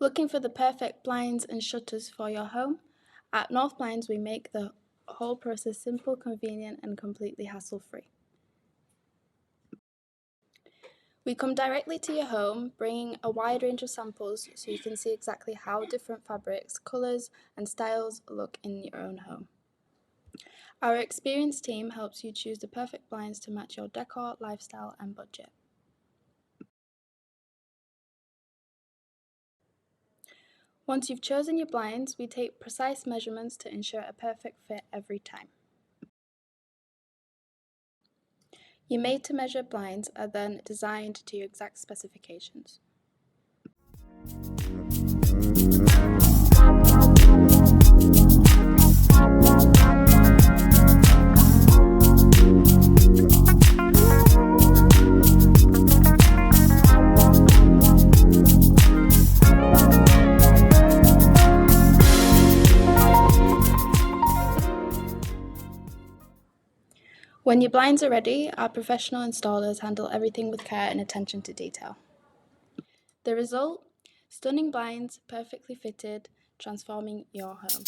Looking for the perfect blinds and shutters for your home? At North Blinds, we make the whole process simple, convenient, and completely hassle-free. We come directly to your home, bringing a wide range of samples so you can see exactly how different fabrics, colours, and styles look in your own home. Our experienced team helps you choose the perfect blinds to match your decor, lifestyle, and budget. Once you've chosen your blinds, we take precise measurements to ensure a perfect fit every time. Your made-to-measure blinds are then designed to your exact specifications. When your blinds are ready, our professional installers handle everything with care and attention to detail. The result? Stunning blinds, perfectly fitted, transforming your home.